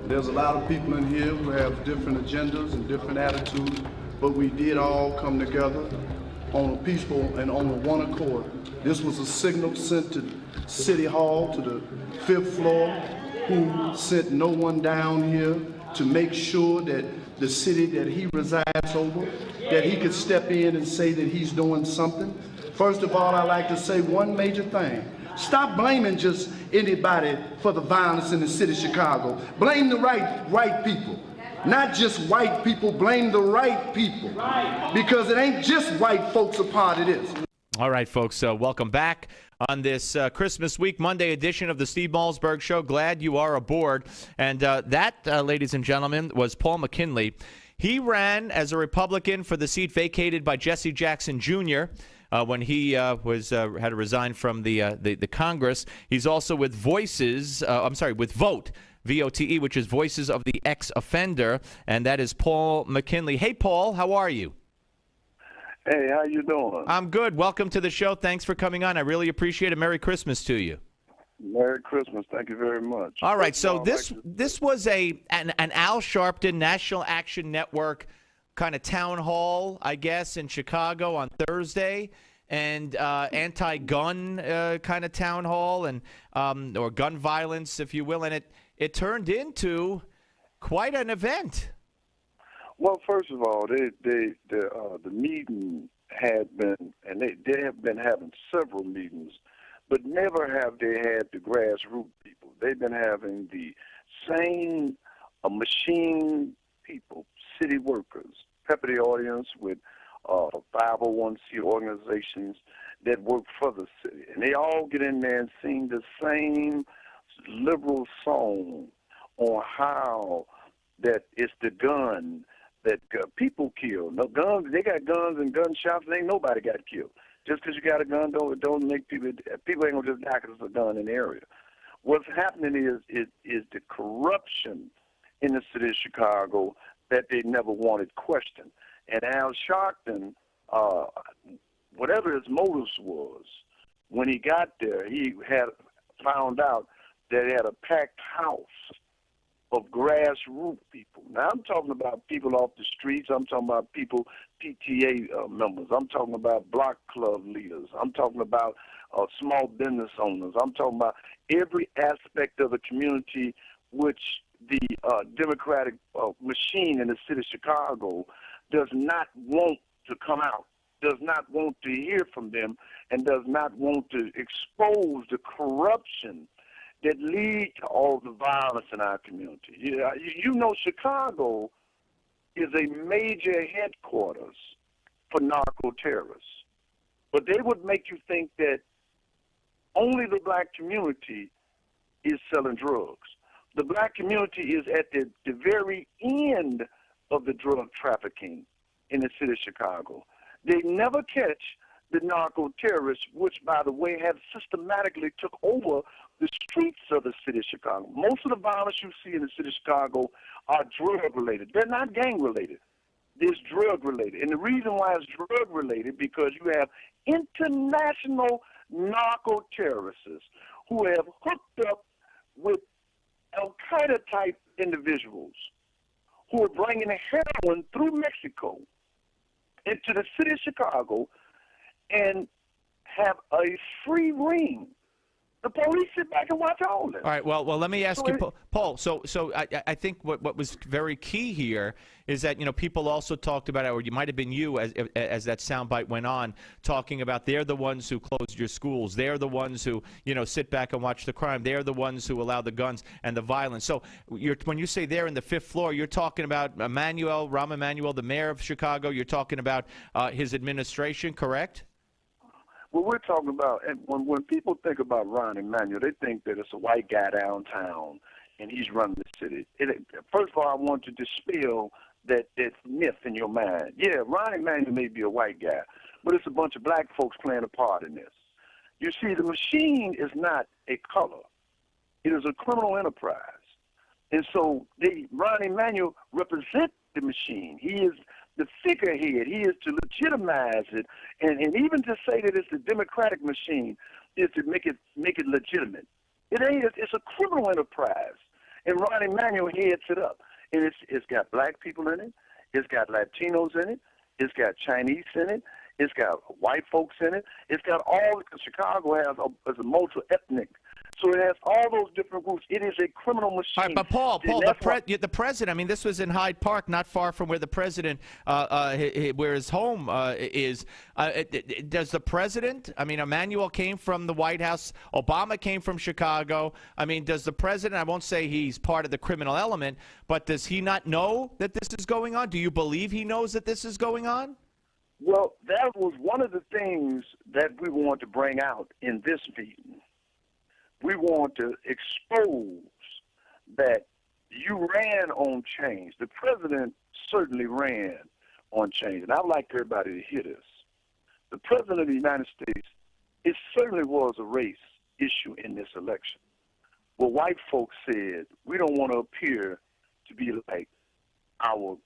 There's a lot of people in here who have different agendas and different attitudes, but we did all come together on a peaceful and on a one accord. This was a signal sent to City Hall, to the 5th floor, who sent no one down here to make sure that the city that he resides over, that he could step in and say that he's doing something. First of all, I'd like to say one major thing. Stop blaming just anybody for the violence in the city of Chicago. Blame the right people. Not just white people, blame the right people. Because it ain't just white folks a part of this. All right, folks, welcome back on this Christmas week, Monday edition of the Steve Malzberg Show. Glad you are aboard. And that, ladies and gentlemen, was Paul McKinley. He ran as a Republican for the seat vacated by Jesse Jackson Jr., when he had to resign from the Congress. He's also with with Vote, VOTE, which is Voices of the Ex-Offender, and that is Paul McKinley. Hey, Paul, how are you? Hey, how you doing? I'm good. Welcome to the show. Thanks for coming on. I really appreciate it. Merry Christmas to you. Merry Christmas. Thank you very much. All right, so this was an Al Sharpton National Action Network kind of town hall, I guess, in Chicago on Thursday, and anti-gun kind of town hall, and or gun violence, if you will, and it turned into quite an event. Well, first of all, the meeting had been, and they have been having several meetings, but never have they had the grassroots people. They've been having the same machine people, city workers, pepper the audience with 501c organizations that work for the city. And they all get in there and sing the same liberal song on how that it's the gun that people kill. No guns, they got guns and gun shops, and ain't nobody got killed. Just because you got a gun don't make people ain't gonna just die because there's a gun in the area. What's happening is the corruption in the city of Chicago that they never wanted questioned. And Al Sharpton, whatever his motives was, when he got there, he had found out that he had a packed house of grassroots people. Now, I'm talking about people off the streets. I'm talking about people, PTA members. I'm talking about block club leaders. I'm talking about small business owners. I'm talking about every aspect of the community which the Democratic machine in the city of Chicago does not want to come out, does not want to hear from them, and does not want to expose the corruption that lead to all the violence in our community. You know, Chicago is a major headquarters for narco-terrorists. But they would make you think that only the black community is selling drugs. The black community is at the very end of the drug trafficking in the city of Chicago. They never catch the narco-terrorists, which, by the way, have systematically took over the streets of the city of Chicago. Most of the violence you see in the city of Chicago are drug-related. They're not gang-related. It's drug-related. And the reason why it's drug-related because you have international narco-terrorists who have hooked up with Al-Qaeda-type individuals who are bringing heroin through Mexico into the city of Chicago and have a free ring. The police sit back and watch all this. All right. Well, let me ask you, Paul. So I think what was very key here is that people also talked about it, or you might have been you as that soundbite went on, talking about they're the ones who closed your schools, they're the ones who sit back and watch the crime, they're the ones who allow the guns and the violence. So when you say they're in the 5th floor, you're talking about Rahm Emanuel, the mayor of Chicago. You're talking about his administration, correct? Well, we're talking about, and when people think about Ron Emanuel, they think that it's a white guy downtown and he's running the city. First of all, I want to dispel that myth in your mind. Yeah, Ron Emanuel may be a white guy, but it's a bunch of black folks playing a part in this. You see, the machine is not a color. It is a criminal enterprise. And so Ron Emanuel represents the machine. He is the figurehead. He is to legitimize it, and even to say that it's the Democratic machine is to make it legitimate. It ain't. It's a criminal enterprise, And Ron Emanuel heads it up. And it's got black people in it. It's got Latinos in it. It's got Chinese in it. It's got white folks in it. It's got all, because Chicago has a multi-ethnic. So it has all those different groups. It is a criminal machine. All right, but Paul, the president, I mean, this was in Hyde Park, not far from where the president, where his home is. Does the president, I mean, Emanuel came from the White House. Obama came from Chicago. I mean, does the president, I won't say he's part of the criminal element, but does he not know that this is going on? Do you believe he knows that this is going on? Well, that was one of the things that we want to bring out in this meeting. We want to expose that you ran on change. The president certainly ran on change, and I'd like everybody to hear this. The president of the United States, it certainly was a race issue in this election. Well, white folks said, we don't want to appear to be like our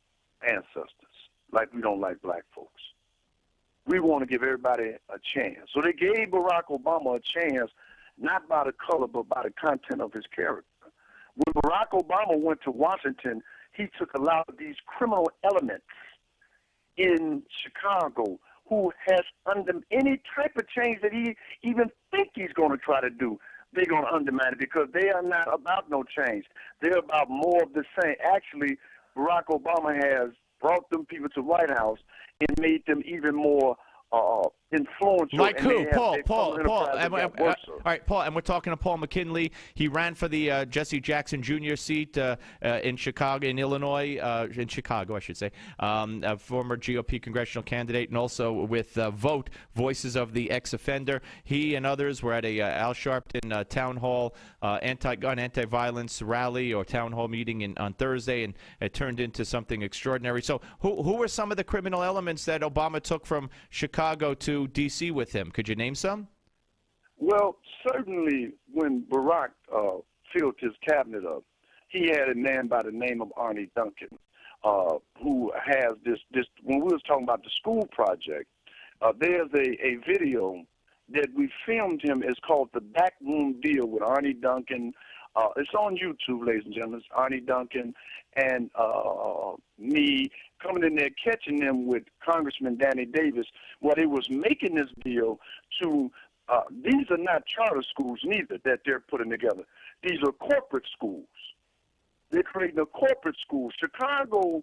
ancestors, like we don't like black folks. We want to give everybody a chance. So they gave Barack Obama a chance, not by the color, but by the content of his character. When Barack Obama went to Washington, he took a lot of these criminal elements in Chicago who has under any type of change that he even think he's going to try to do, they're going to undermine it, because they are not about no change. They're about more of the same. Actually, Barack Obama has brought them people to the White House and made them even more influential. Like who? Paul. All right, Paul, and we're talking to Paul McKinley. He ran for the Jesse Jackson Jr. seat in Chicago, in Illinois, in Chicago, I should say, a former GOP congressional candidate, and also with Voices of the Ex-Offender. He and others were at a Al Sharpton Town Hall anti-gun, anti-violence rally or town hall meeting on Thursday, and it turned into something extraordinary. So who were some of the criminal elements that Obama took from Chicago to D.C. with him? Could you name some? Well, certainly when Barack filled his cabinet up, he had a man by the name of Arne Duncan, who has this, when we was talking about the school project, there's a video that we filmed him. It's called The Backroom Deal with Arne Duncan. It's on YouTube, ladies and gentlemen. It's Arne Duncan and me coming in there, catching them with Congressman Danny Davis, where they was making this deal to, these are not charter schools neither that they're putting together. These are corporate schools. They're creating a corporate school. Chicago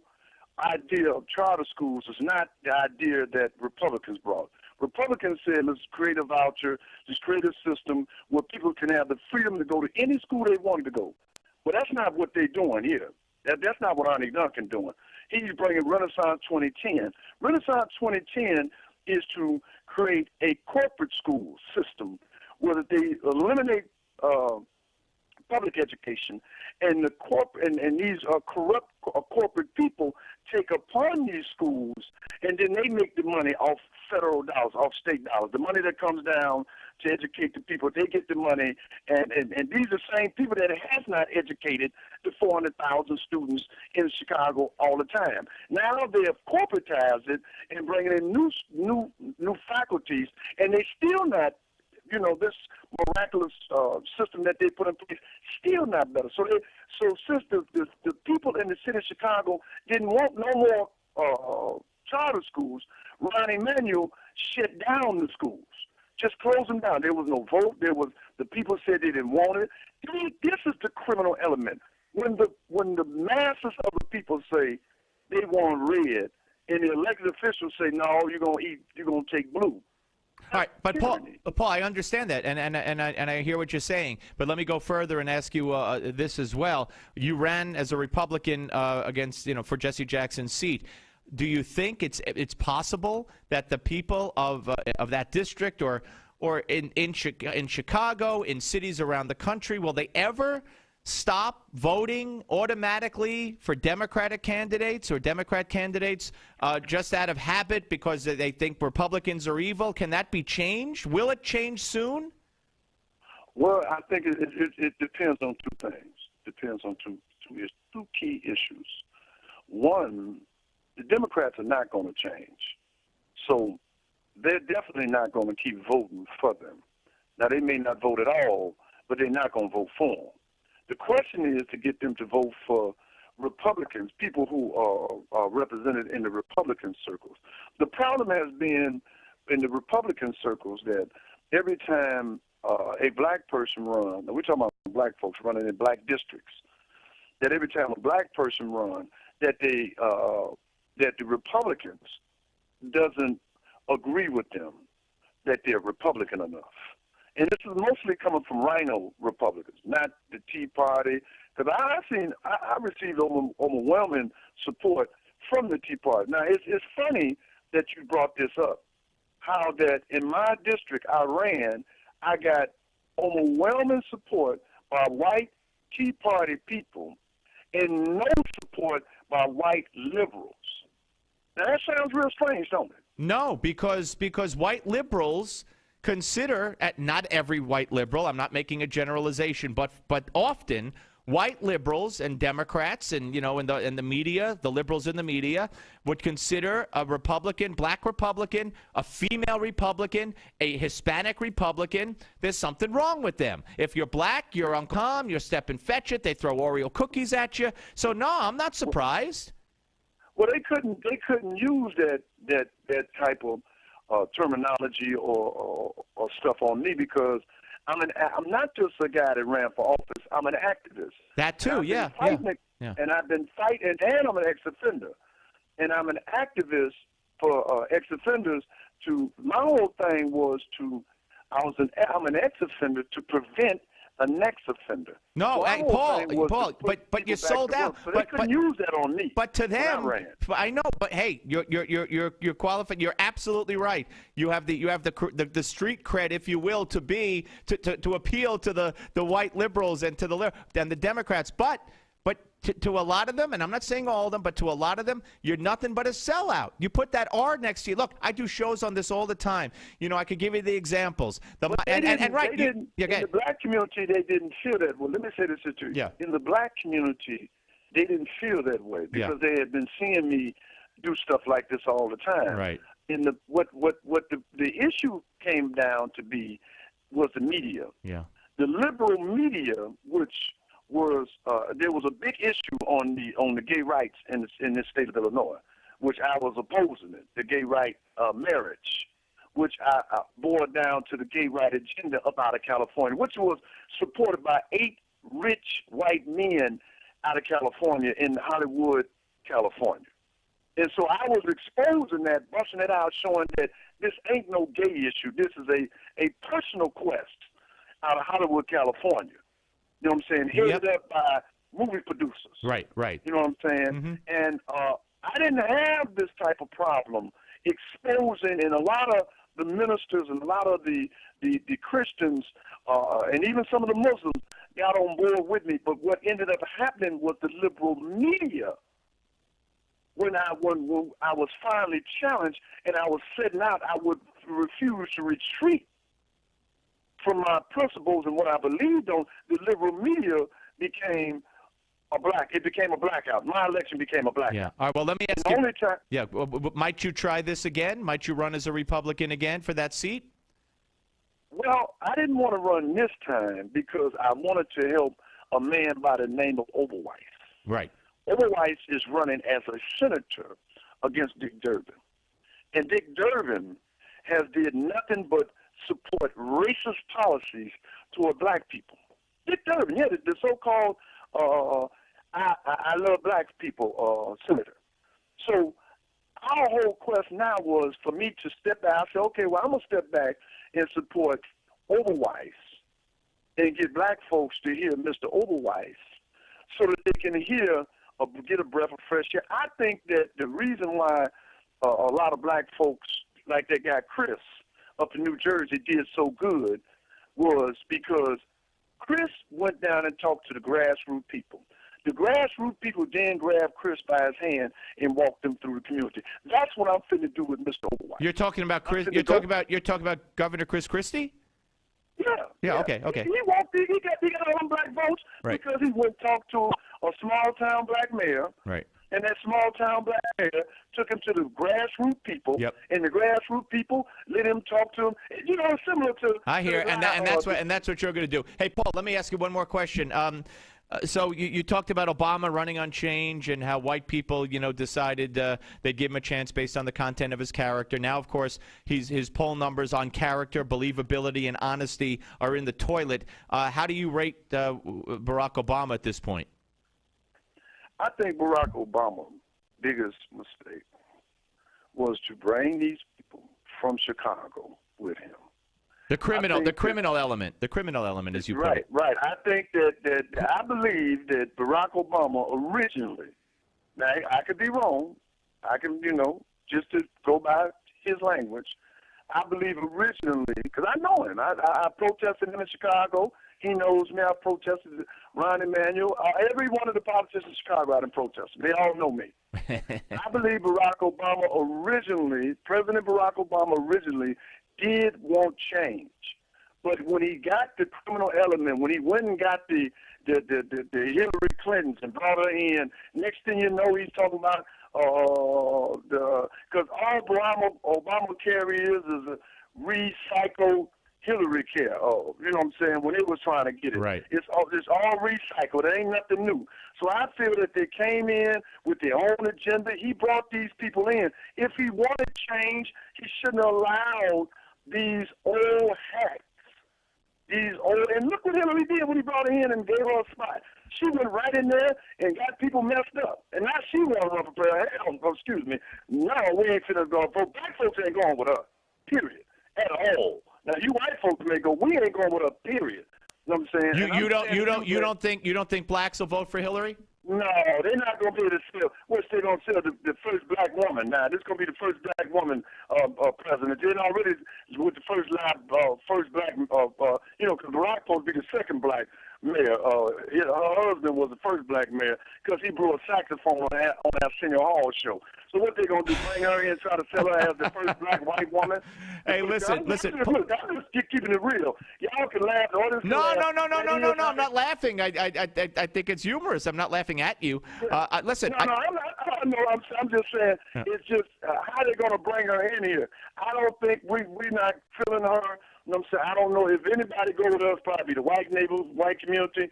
idea of charter schools is not the idea that Republicans brought. Republicans said, let's create a voucher, let's create a system where people can have the freedom to go to any school they wanted to go. But that's not what they're doing here. That's not what Arne Duncan doing. He's bringing Renaissance 2010. Renaissance 2010 is to create a corporate school system where they eliminate public education, and the and these corrupt corporate people take upon these schools, and then they make the money off federal dollars, off state dollars. The money that comes down to educate the people, they get the money, and these are the same people that has not educated the 400,000 students in Chicago all the time. Now they have corporatized it and bringing in new faculties, and they still not, you know, this miraculous system that they put in place, still not better. So since the people in the city of Chicago didn't want no more charter schools, Ron Emanuel shut down the schools, just closed them down. There was no vote. The people said they didn't want it. This is the criminal element. When the masses of the people say they want red, and the elected officials say no, you're gonna take blue. All right, but Paul, I understand that, and I hear what you're saying. But let me go further and ask you this as well. You ran as a Republican against, for Jesse Jackson's seat. Do you think it's possible that the people of that district or in Chicago, in cities around the country, will they ever stop voting automatically for Democratic candidates or Democrat candidates just out of habit because they think Republicans are evil? Can that be changed? Will it change soon? Well, I think it depends on two things. Depends on two key issues. One, the Democrats are not going to change. So they're definitely not going to keep voting for them. Now, they may not vote at all, but they're not going to vote for them. The question is to get them to vote for Republicans, people who are represented in the Republican circles. The problem has been in the Republican circles that every time a black person runs, we're talking about black folks running in black districts, that every time a black person runs, that the Republicans doesn't agree with them that they're Republican enough. And this is mostly coming from Rhino Republicans, not the Tea Party. Because I received overwhelming support from the Tea Party. Now, it's funny that you brought this up, how that in my district I ran, I got overwhelming support by white Tea Party people and no support by white liberals. Now, that sounds real strange, don't it? No, because white liberals consider, not every white liberal, I'm not making a generalization, but often white liberals and Democrats and, in the media, the liberals in the media would consider a Republican, black Republican, a female Republican, a Hispanic Republican. There's something wrong with them. If you're black, you're uncalm, you're step and fetch it, they throw Oreo cookies at you. So no, I'm not surprised. Well, they couldn't use that type of terminology or stuff on me because I'm not just a guy that ran for office. I'm an activist. That too, yeah. And I've been fighting, and I'm an ex-offender, and I'm an activist for ex-offenders. My whole thing was I'm an ex-offender to prevent a next offender. No, so Paul, but you sold out. So they couldn't use that on me. But to them, I know. But hey, you're qualified. You're absolutely right. You have the street cred, if you will, to appeal to the white liberals and to the Democrats. But to a lot of them, and I'm not saying all of them, but to a lot of them, you're nothing but a sellout. You put that R next to you. Look, I do shows on this all the time. I could give you the examples. In the black community, they didn't feel that. Well, let me say this to you. Yeah. In the black community, they didn't feel that way because they had been seeing me do stuff like this all the time. Right. What the issue came down to be was the media. Yeah. The liberal media, which was there was a big issue on the gay rights in the state of Illinois, which I was opposing it, the gay right marriage, which I boiled down to the gay right agenda up out of California, which was supported by 8 rich white men out of California in Hollywood, California. And so I was exposing that, busting it out, showing that this ain't no gay issue. This is a personal quest out of Hollywood, California. You know what I'm saying? Headed up by movie producers. Right. You know what I'm saying? Mm-hmm. And I didn't have this type of problem exposing, and a lot of the ministers and a lot of the Christians and even some of the Muslims got on board with me. But what ended up happening was the liberal media, when I was finally challenged and I was setting out, I would refuse to retreat from my principles and what I believed on. The liberal media became it became a blackout. My election became a blackout. Yeah. All right, well, let me ask you. Might you try this again? Might you run as a Republican again for that seat? Well, I didn't want to run this time because I wanted to help a man by the name of Oberweis. Right. Oberweis is running as a senator against Dick Durbin. And Dick Durbin has did nothing but support racist policies toward black people. Dick Durbin, the so-called I love black people senator. So our whole quest now was for me to step back. I said, okay, well, I'm going to step back and support Oberweis and get black folks to hear Mr. Oberweis so that they can hear or get a breath of fresh air. I think that the reason why a lot of black folks, like that guy Chris up in New Jersey, did so good was because Chris went down and talked to the grassroots people. The grassroots people then grabbed Chris by his hand and walked him through the community. That's what I'm finna do with Mr. Oberweis. You're talking about Chris. You're talking about Governor Chris Christie. Yeah. Okay. He walked in. He got all them black votes because he went and talked to a small town black mayor. Right. And that small town black mayor took him to the grassroots people. Yep. And the grassroots people let him talk to him. You know, it's similar to. I hear, and that's what you're going to do. Hey, Paul, let me ask you one more question. So you talked about Obama running on change and how white people, decided they'd give him a chance based on the content of his character. Now, of course, his poll numbers on character, believability, and honesty are in the toilet. How do you rate Barack Obama at this point? I think Barack Obama's biggest mistake was to bring these people from Chicago with him. The criminal element, as you put it. Right. I think that I believe that Barack Obama originally, now I could be wrong, I can, just to go by his language, I believe originally, because I know him, I protested him in Chicago, he knows me, I protested Rahm Emanuel, every one of the politicians in Chicago I done protested, they all know me. I believe President Barack Obama originally did want change, but when he got the criminal element, when he went and got the Hillary Clintons and brought her in, next thing you know, he's talking about because all Obamacare is a recycled Hillary care. You know what I'm saying? When it was trying to get it, right. It's all recycled. There ain't nothing new. So I feel that they came in with their own agenda. He brought these people in. If he wanted change, he shouldn't have allowed these old hacks. And look what Hillary did when he brought her in and gave her a spot. She went right in there and got people messed up. And now she want to run for president. Excuse me. No, we ain't finna go. Black folks ain't going with her. Period. At all. Now you white folks may go. We ain't going with her. Period. You know what I'm saying? You don't think blacks will vote for Hillary? No, they're not going to be able to sell. We're still going to sell the first black woman. Now, this is going to be the first black woman president. They're already with the first black, because Barack supposed to be the second black mayor. Her husband was the first black mayor because he blew a saxophone on our Senior Hall show. So what they going to do, bring her in and try to sell her as the first black white woman? Hey, listen. Look, I'm just keeping it real. Y'all can laugh. No, I'm not laughing. I think it's humorous. I'm not laughing at you. Listen. I'm just saying, it's just how they going to bring her in here. I don't think we're not feeling her. You know what I'm saying? I don't know if anybody go with us, probably the white neighbors, white community,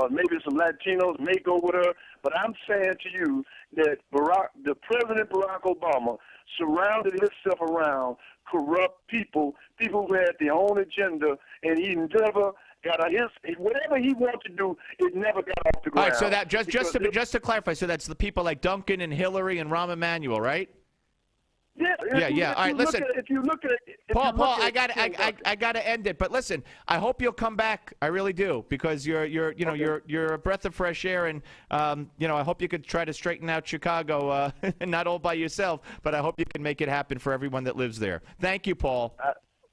maybe some Latinos may go with her. But I'm saying to you that the President Barack Obama surrounded himself around corrupt people who had their own agenda, and he never got whatever he wanted to do, it never got off the ground. All right, so that just to clarify, so that's the people like Duncan and Hillary and Rahm Emanuel, right? Yeah. All right, listen. If you look at Paul, I got to end it. But listen, I hope you'll come back. I really do, because you're a breath of fresh air, and I hope you could try to straighten out Chicago, not all by yourself, but I hope you can make it happen for everyone that lives there. Thank you, Paul.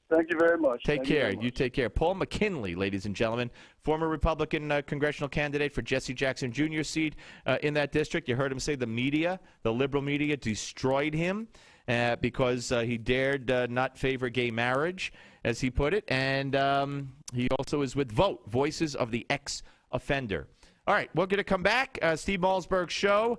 Thank you very much. Take care. You take care. Paul McKinley, ladies and gentlemen, former Republican congressional candidate for Jesse Jackson Jr. seat in that district. You heard him say the liberal media destroyed him. Because he dared not favor gay marriage, as he put it. And he also is with Voices of the Ex-Offender. All right, we're going to come back. Steve Malzberg Show.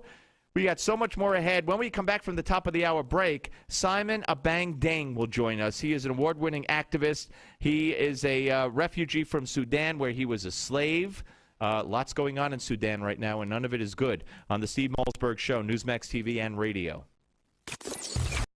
We got so much more ahead. When we come back from the top of the hour break, Simon Abang Deng will join us. He is an award-winning activist. He is a refugee from Sudan, where he was a slave. Lots going on in Sudan right now, and none of it is good. On the Steve Malzberg Show, Newsmax TV and radio.